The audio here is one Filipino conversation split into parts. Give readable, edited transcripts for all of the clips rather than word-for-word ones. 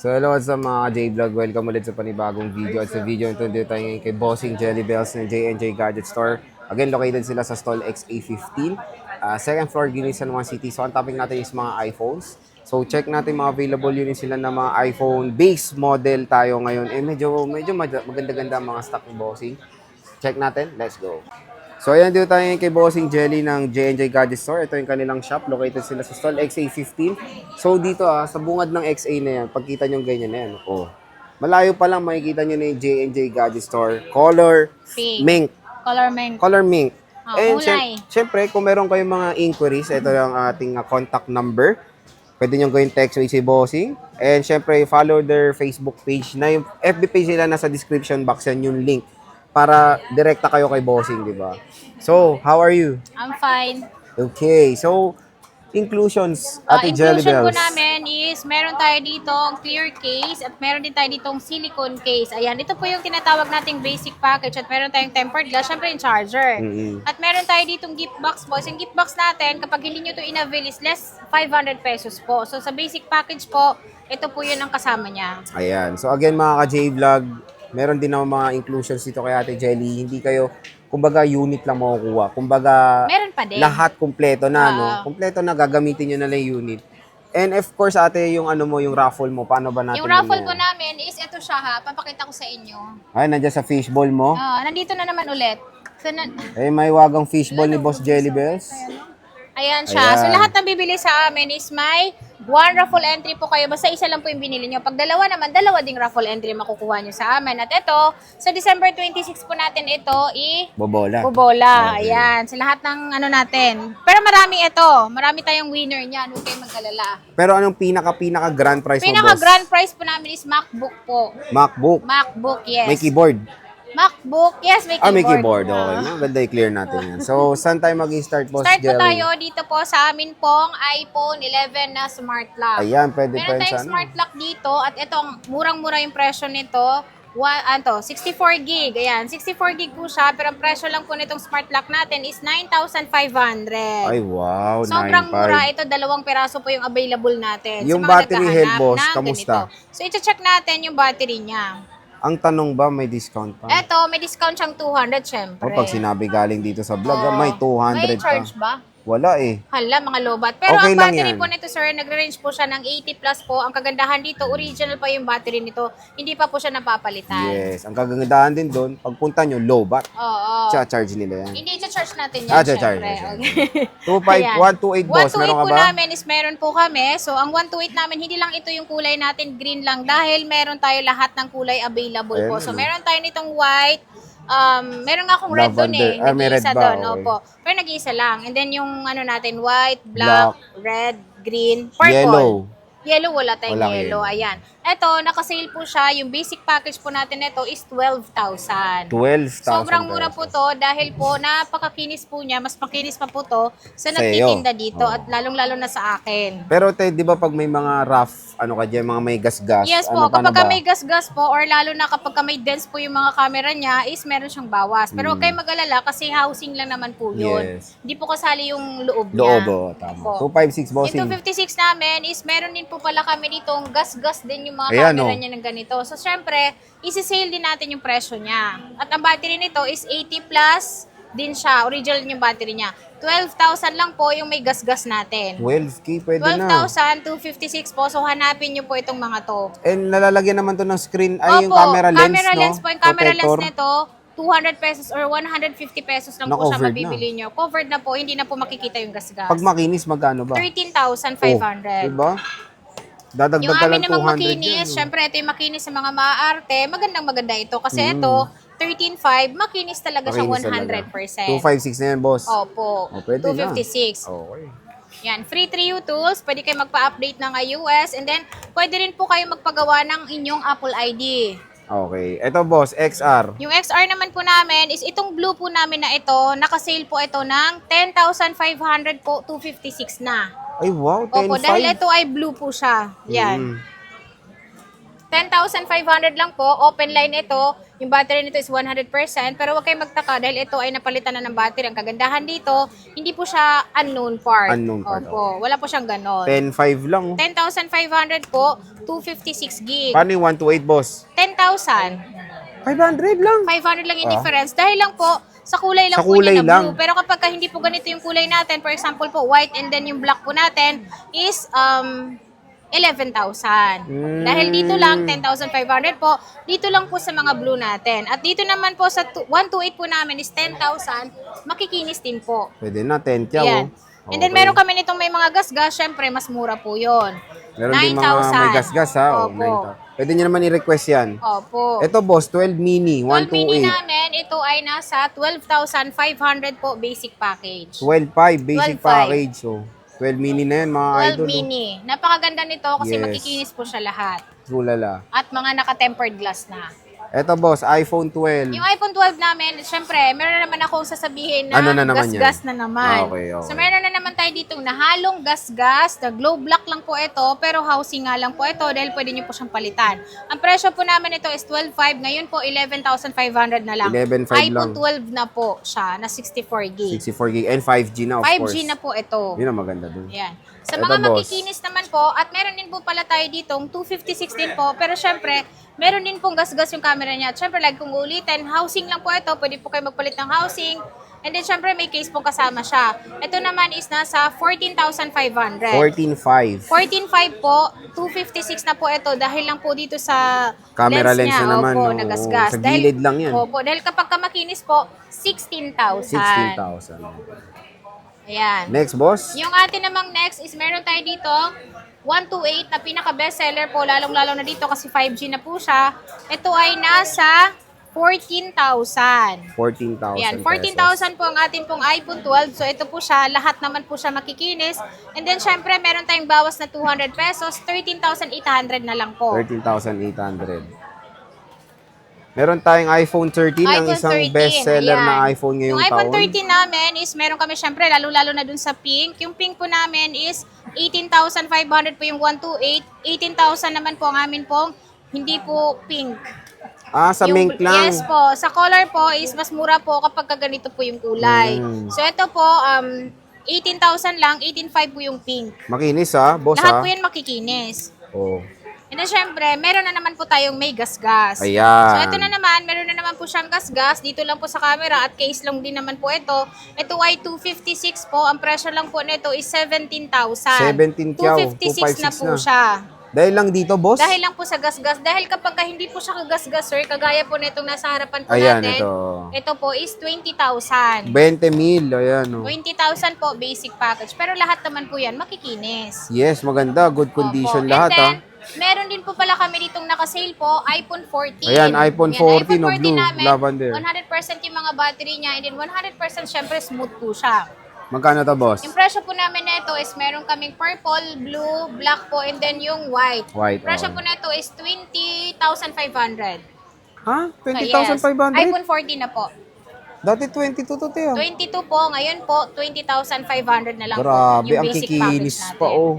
So hello what's up mga J-Vlog, welcome ulit sa panibagong video. At sa video nito, dito tayo ngayon kay Bossing Jelly Bells ng J&J Gadget Store. Again, located sila sa stall XA15, second floor, Guinea, San Juan City. So ang topic natin is mga iPhones. So check natin mga available unit sila na mga iPhone base model tayo ngayon. Medyo maganda-ganda mga stock ni Bossing. Check natin, let's go. So ayan, dito tayo kay Bossing Jelly ng J&J Gadget Store. Ito yung kanilang shop. Located sila sa stall XA15. So dito sa bungad ng XA na yan, pagkita nyo ganyan na yan. Oh. Malayo pa lang makikita nyo na yung J&J Gadget Store. Color Pink. mink. Color mink. Color mink. Oh, And kulay. syempre, kung meron kayong mga inquiries, ito yung ating contact number. Pwede nyo gawin text with si Bossing. And syempre, follow their Facebook page. Na yung FB page nila nasa description box yan yung link para direkta kayo kay Bossing, di ba? So, how are you? I'm fine. Okay, so inclusions, Ate Jelly Inclusion po Bells. namin is meron tayo dito ang clear case at meron din tayo dito ang silicone case. Ayan, ito po yung tinatawag nating basic package at meron tayong tempered glass, syempre yung charger. At meron tayo ditong gift box po. Yung gift box natin, kapag hindi nyo ito in-avail is less 500 pesos po. So sa basic package po, ito po yun ang kasama niya. Ayan, so again mga ka-J-Vlog, meron din naman mga inclusions dito kay Ate Jelly. Hindi kayo, kumbaga unit lang makukuha. Kumbaga, Meron pa din. lahat kumpleto na, no? Kumpleto na, gagamitin nyo na lang yung unit. And of course, ate, yung ano mo, yung raffle mo, paano ba natin? Yung raffle po namin is ito siya ha, papakita ko sa inyo. Ay, nandiyan sa fishbowl mo. Nandito na naman ulit. So, May wagang fishbowl ni Boss Jelly Bells. ayan siya. So, Ayan. lahat ng bibili sa amin is may one raffle entry po kayo. Basta isa lang po yung binili nyo. Pag dalawa naman, dalawa ding raffle entry makukuha nyo sa amin. At ito, sa December 26 po natin ito, Bobola. Bobola. Okay. Ayan. Sa lahat ng ano natin. Pero marami ito. Marami tayong winner niyan. Huwag kayong mag-alala. Pero anong pinaka grand prize mo, boss? Pinaka-grand prize po namin is MacBook po. MacBook. MacBook, yes. May keyboard. MacBook, yes, may keyboard. May keyboard. Okay. Maganda i-clear natin yan. So, saan tayo mag-start, Boss Start po Jelly? tayo dito po sa amin pong iPhone 11 na smart lock. Ayan, pwede pa Meron yun tayong sa smart lock dito at ito, murang-mura yung presyo nito. 64 gig. Ayan, 64 gig po siya pero ang presyo lang po nitong smart lock natin is 9,500. Ay, wow. Sobrang 9.5. mura. Ito, 2 peraso po yung available natin. Yung sa mga battery naghahanap health, boss, ng kamusta? ganito. So, i-check natin yung battery niya. Ang tanong ba, may discount pa? Ito, may discount siyang 200, syempre. O, pag sinabi galing dito sa vlog, Oo. may 200 May pa. charge ba? Wala eh. Hala, mga lobat. Pero Okay ang lang battery yan. po nito, sir, nagre-range po siya ng 80 plus po. Ang kagandahan dito, original pa yung battery nito. Hindi pa po siya napapalitan. Yes. Ang kagandahan din doon, pagpunta nyo, low bat. Oo. Charge nila yan. Hindi, i-charge natin yan, Charge. syempre. Okay. 128 boss, 128 meron ka po ba? namin is meron po kami. So, ang 128 namin, hindi lang ito yung kulay natin, green lang. Dahil meron tayo lahat ng kulay available po. Ayan, So, ano. meron tayo nitong white. Meron nga akong red doon eh. Lavender. May red Nag-iisa ba? doon. Okay. Opo. Pero nag-iisa lang. And then yung ano natin, white, black, red, green, purple. Yellow. Yellow, wala tayong Walang yellow. yellow. Ayan. Ito, naka-sale po siya. Yung basic package po natin nito is 12,000. 12,000 Sobrang mura po pesos. to dahil po napakakinis po niya. Mas makinis pa po to sa Sa nagtitinda iyo. dito Oo. at lalong-lalo na sa akin. Pero te, di ba pag may mga rough, ano ka dyan, mga may gas-gas? Yes po, paano kapag ba? may gas-gas po or lalo na kapag may dense po yung mga camera niya is meron siyang bawas. Pero huwag kayong mag-alala kasi housing lang naman po yun. Yes. Hindi po kasali yung loob niya. Loobo, tama. Opo. 256 bossing. Yung 256 namin is meron din po pala kami ditong gas-gas din yung mga Ayan, camera oh. niya ng ganito. So, syempre, isi-sale din natin yung presyo niya. At ang battery nito is 80 plus din siya. Original yung battery niya. 12,000 lang po yung may gas-gas natin. 12K, pwede na. 12,256 po. So, hanapin niyo po itong mga to. And nalalagyan naman to ng screen, ay yung Opo, camera lens, no? lens po. Yung camera Protector. lens nito, 200 pesos or 150 pesos lang Na po siya covered mabibili nyo. Covered na po, hindi na po makikita yung gas-gas. Pag makinis, magkano ba? 13,500. Diba? Dadagdag Yung ka amin lang 200 namang yan. makinis, syempre ito yung makinis sa mga maaarte, maganda ito. Kasi Mm. ito, 13.5, makinis talaga siya Makinis 100%. 256 na yan, boss. Opo, Oh, pwede na. 256. Okay. Yan, free 3U tools, pwede kayo magpa-update ng iOS, and then pwede rin po kayo magpagawa ng inyong Apple ID. Okay. Ito, boss, XR. Yung XR naman po namin is itong blue po namin na ito, nakasale po ito ng 10,500 po, 256 na. Ay, wow, 10.5. Opo, dahil ito ay blue po siya. Yan. 10,500 lang po, open line ito. Yung battery nito is 100%, pero huwag kayong magtaka dahil ito ay napalitan na ng battery. Ang kagandahan dito, hindi po siya unknown part. Unknown part, Opo, wala po siyang ganon. 10.5 lang. 10,500 po, 256 gig. Paano yung 128, boss? 10,000. 500 lang. 500 lang yung difference. Dahil lang po, sa kulay lang Sa po kulay niya na blue. lang. Pero kapag hindi po ganito yung kulay natin, for example po, white and then yung black po natin is 11,000. Dahil dito lang, 10,500 po. Dito lang po sa mga blue natin. At dito naman po sa 128 po namin is 10,000. Makikinis din po. Pwede na, 10 tiyaw. Yan. Oh. And then meron kami nitong may mga gasgas, syempre mas mura po yon. Meron din mga may gasgas ha. Opo. Pwede nyo naman i-request yan. Opo. Ito boss, 12 mini, 12 mini 128. namin, ito ay nasa 12,500 po basic package. 12.5 basic 12.5. package. So, 12 mini na yan mga 12 idol. mini. Napakaganda nito kasi Yes. makikinis po siya lahat. Tulala. At mga naka-tempered glass na. Ito boss, iPhone 12. Yung iPhone 12 namin, syempre, meron na naman akong sasabihin na Ano na naman gas-gas na naman. Okay. So meron na naman tayo ditong nahalong gas-gas, na glow black lang po ito, pero housing nga lang po ito dahil pwede nyo po siyang palitan. Ang presyo po namin ito is 12,500, ngayon po 11,500 na lang. 11,500 iPhone lang. 12 na po siya, na 64 gig. 64 gig and 5G na of 5G course. na po ito. Yun ang maganda dun. Yan. Sa Eto, mga boss. makikinis naman po, at meron din po pala tayo ditong 256 din po, pero syempre, meron din pong gas-gas yung camera niya. At syempre, like kung ulitin, housing lang po ito, pwede po kayo magpalit ng housing. And then syempre, may case pong kasama siya. Ito naman is nasa 14,500. 14.5. 14,500 po, 256 na po ito dahil lang po dito sa Camera lens niya. na naman, Opo, oo. nagasgas. Sa gilid lang yan. Opo, dahil kapag makinis po, 16,000. 16,000. Ayan. Next boss. Yung atin namang next is meron tayo dito 128 na pinaka-bestseller po, lalong-lalo na dito kasi 5G na po siya. Ito ay nasa 14,000. 14,000 Ayan, pesos. 14,000 po ang ating pong iPhone 12. So ito po siya, lahat naman po siya makikinis. And then syempre meron tayong bawas na 200 pesos, 13,800 na lang po. 13,800. Meron tayong iPhone 13, ang iPhone isang 13, bestseller ayan. na iPhone ngayong Yung iPhone taon. 13 namin is meron kami syempre lalo-lalo na dun sa pink. Yung pink po namin is 18,500 po yung 128. 18,000 naman po ang amin pong hindi po pink. Ah, sa mink lang. Yes po. Sa color po is mas mura po kapag ganito po yung kulay. So ito po, 18,000 lang, 18,500 po yung pink. Makinis ha, boss Lahat ha. po yan makikinis. Oh. And then syempre, meron na naman po tayong may gas-gas. Ayan. So ito na naman, meron na naman po siyang gas-gas. Dito lang po sa camera at case lang din naman po ito. Ito ay 256 po. Ang presyo lang po nito is 17,000. 17 kyaw, 256 na 256 po na. siya. Dahil lang dito, boss? Dahil lang po sa gas-gas. Dahil kapag hindi po siya kagas-gas, sir, kagaya po nitong nasa harapan po Ayan, natin. ito. Ito po is 20,000. 20,000, ayan oh. 20,000 po basic package. Pero lahat naman po yan makikinis. Yes, maganda. Good condition Opo. lahat And ha. then, meron din po pala kami ditong naka-sale po, iPhone 14. Ayan, iPhone 14 iPhone no, blue, namin, lavender. 100% yung mga battery niya, and then 100% syempre smooth po siya. Magkano to, boss? Yung presyo po namin nito is meron kaming purple, blue, black po, and then yung white. White, Presyo okay. po nito is 20,500. Ha? Yes. 20,500? iPhone 14 na po. Dati 22 to, te. 22 po, ngayon po 20,500 na lang Grabe, po yung ang basic kikinis package natin. pa, oh.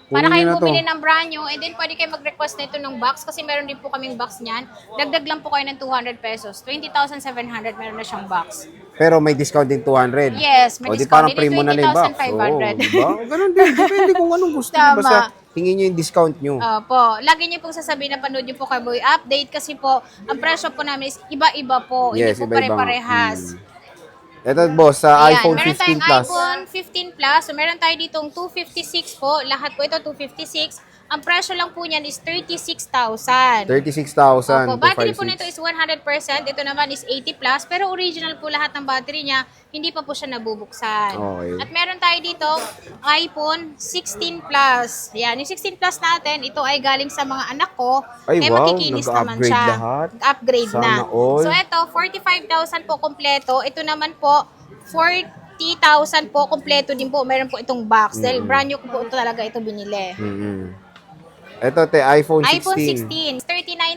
Para Kunin kayo nyo na to. bumili ng brand new, and then pwede kayo mag-request na ito ng box kasi meron din po kaming box niyan. Dagdag lang po kayo ng 200 pesos. 20,700 meron na siyang box. Pero may discount din 200. Yes, may O, di discount parang din, free mo na lang yung box. 20,500. Oo, diba? Ganun din. Depende kung anong gusto nyo. Tama. Basta tingin nyo yung discount nyo. Opo. Lagi niyo pong sasabihin na panood niyo po Carboy Update kasi po, ang presyo po namin is iba-iba po. Yes, Hindi po iba-ibang, pare-parehas. Ito, boss, sa Ayan, iPhone meron 15 tayong Plus. iPhone 15 Plus. So, meron tayo ditong 256 po. Lahat po ito 256. Ang presyo lang po niyan is 36,000. 36,000. Opo, battery po 256. nito is 100%. Ito naman is 80 plus. Pero original po lahat ng battery niya. Hindi pa po siya nabubuksan. Okay. At meron tayo dito iPhone 16 Plus. Yan, yung 16 Plus natin, ito ay galing sa mga anak ko. Ay, eh, wow, makikinis naman nag-upgrade siya. lahat. Nag-upgrade na. Sana all. So, ito, 45,000 po kompleto. Ito naman po, 40,000 po kompleto din po. Meron po itong box. Dahil brand new po ito talaga ito binili. Ito, te, iPhone 16. iPhone 16,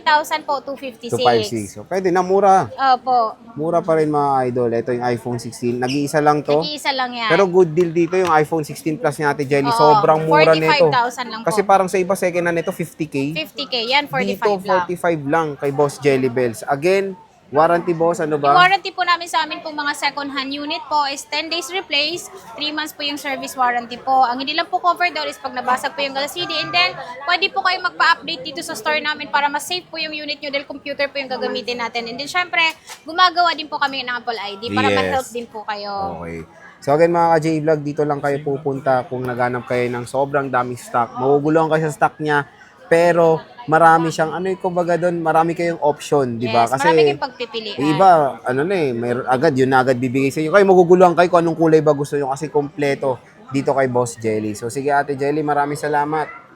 99,000 po, 256. 256. So, pwede na, mura. Opo. Mura pa rin mga idol. Ito yung iPhone 16. Nag-iisa lang to. Nag-iisa lang yan. Pero good deal dito yung iPhone 16 Plus ni Ate Jelly. Sobrang mura nito. 45,000 lang po. Kasi parang sa iba second hand nito 50K. 50K, yan, 45 Dito lang. 45 lang kay Boss Jelly Bells. Again, warranty boss, ano Yung ba? warranty po namin sa amin pong mga second-hand unit po is 10 days replace, 3 months po yung service warranty po. Ang hindi lang po covered doon is pag nabasag po yung LCD, and then pwede po kayo magpa-update dito sa store namin para mas safe po yung unit nyo dahil computer po yung gagamitin natin. And then syempre, gumagawa din po kami ng Apple ID para Yes. ma-help din po kayo. Okay. So again mga ka-J-Vlog, dito lang kayo pupunta kung naghanap kayo ng sobrang daming stock. Maguguluhan kayo sa stock niya, pero marami siyang, ano yung kumbaga doon, marami kayong option, di ba? Yes, marami kayong pagpipilian. yung iba, ano na eh, may, agad, yun na agad bibigay sa inyo. Kayo maguguluhan kayo kung anong kulay ba gusto nyo kasi kompleto dito kay Boss Jelly. So sige Ate Jelly, maraming salamat.